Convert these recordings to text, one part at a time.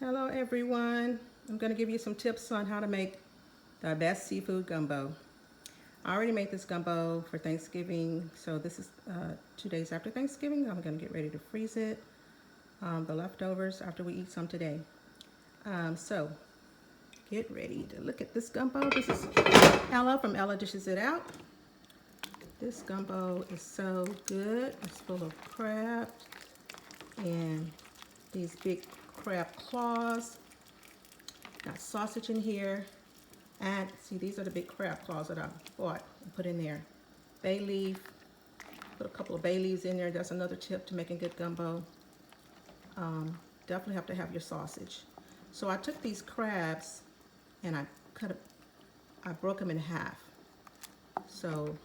Hello everyone. I'm going to give you some tips on how to make the best seafood gumbo. I already made this gumbo for Thanksgiving, so this is 2 days after Thanksgiving. I'm going to get ready to freeze it, the leftovers after we eat some today. So get ready to look at this gumbo. This is Ella from Ella Dishes It Out. This gumbo is so good. It's full of crab and these big crab claws. Got sausage in here. And see, these are the big crab claws that I bought and put in there. Bay leaf. Put a couple of bay leaves in there. That's another tip to making good gumbo. Definitely have to have your sausage. So I took these crabs and I broke them in half so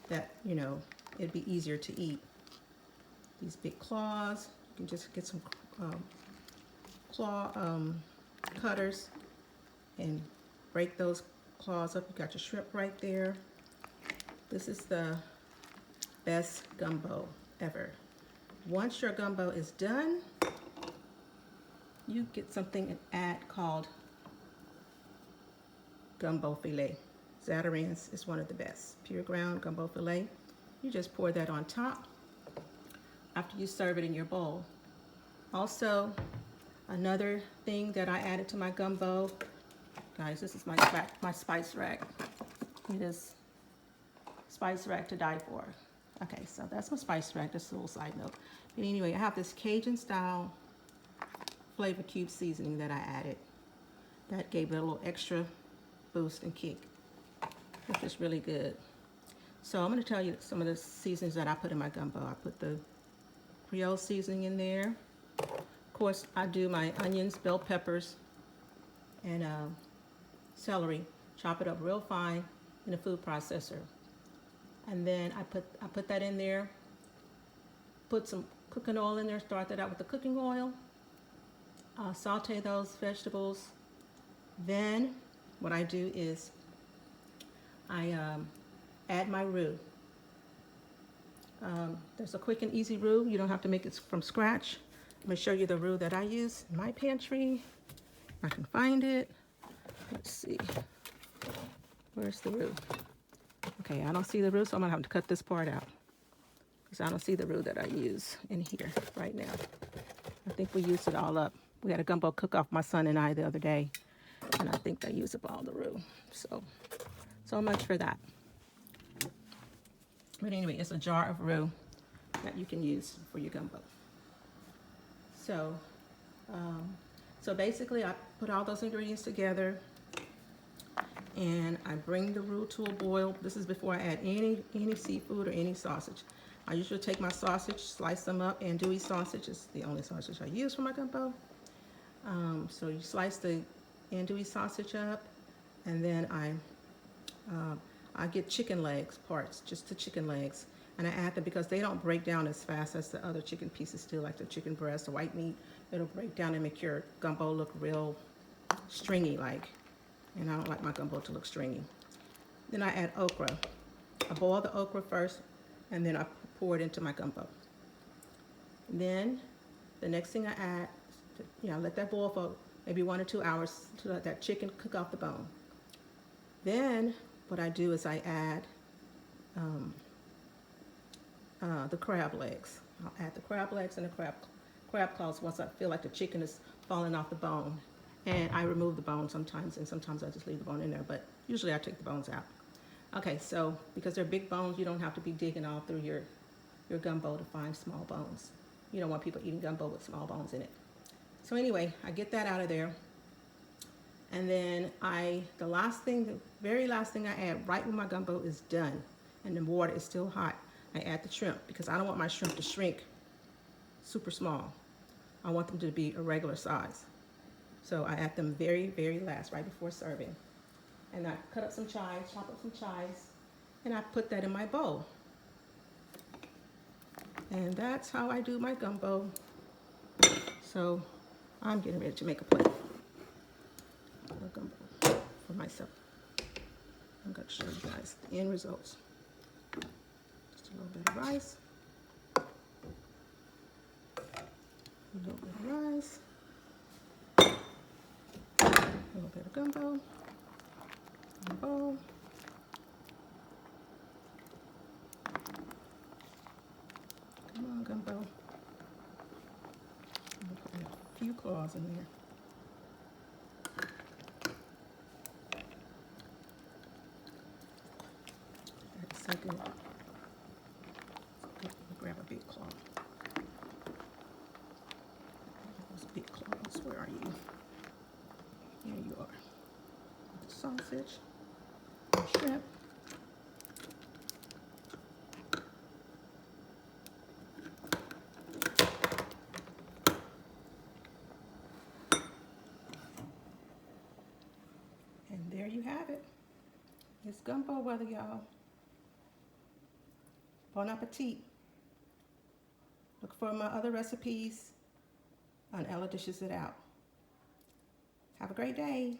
that, it'd be easier to eat. These big claws, you can just get some claw cutters and break those claws up. You got your shrimp right there. This is the best gumbo ever. Once your gumbo is done, you get something to add called gumbo filet. Zararain's is one of the best. Pure ground gumbo filet. You just pour that on top after you serve it in your bowl. Also, another thing that I added to my gumbo, guys, this is my spice rack. It is spice rack to die for. Okay, so that's my spice rack, just a little side note. But anyway, I have this Cajun style flavor cube seasoning that I added. That gave it a little extra boost and kick. It's just really good. So I'm going to tell you some of the seasonings that I put in my gumbo. I put the Creole seasoning in there. Of course, I do my onions, bell peppers, and celery. Chop it up real fine in a food processor. And then I put that in there. Put some cooking oil in there. Start that out with the cooking oil. Saute those vegetables. Then what I do is I add my roux. There's a quick and easy roux. You don't have to make it from scratch. I'm going to show you the roux that I use in my pantry. I can find it. Let's see. Where's the roux? Okay, I don't see the roux, so I'm going to have to cut this part out because I don't see the roux that I use in here right now. I think we used it all up. We had a gumbo cook-off, my son and I, the other day, and I think they used up all the roux. So much for that. But anyway, it's a jar of roux that you can use for your gumbo. So basically I put all those ingredients together and I bring the roux to a boil. This is before I add any seafood or any sausage. I usually take my sausage, slice them up. Andouille sausage is the only sausage I use for my gumbo. So you slice the andouille sausage up, and then I get chicken legs parts, just the chicken legs, and I add them because they don't break down as fast as the other chicken pieces do, like the chicken breast, the white meat. It'll break down and make your gumbo look real stringy like, and I don't like my gumbo to look stringy. Then I add okra. I boil the okra first, and then I pour it into my gumbo. And then the next thing I add, let that boil for maybe 1 or 2 hours to let that chicken cook off the bone. Then what I do is I add the crab legs. I'll add the crab legs and the crab claws once I feel like the chicken is falling off the bone. And I remove the bone sometimes, and sometimes I just leave the bone in there, but usually I take the bones out. Okay, so because they're big bones, you don't have to be digging all through your gumbo to find small bones. You don't want people eating gumbo with small bones in it. So anyway, I get that out of there. And then the very last thing I add right when my gumbo is done and the water is still hot, I add the shrimp because I don't want my shrimp to shrink super small. I want them to be a regular size. So I add them very, very last, right before serving. And I chop up some chives, and I put that in my bowl. And that's how I do my gumbo. So I'm getting ready to make a plate of gumbo for myself. I'm going to show you guys the end results. Just a little bit of rice. A little bit of rice. bit of gumbo in the bowl. Come on, gumbo. I'm gonna put a few claws in there. That's so good. Grab a big claw. Those big claws, where are you? There you are. The sausage, the shrimp. And there you have it. It's gumbo weather, y'all. Bon appetit. Look for my other recipes on Ella Dishes It Out. Have a great day.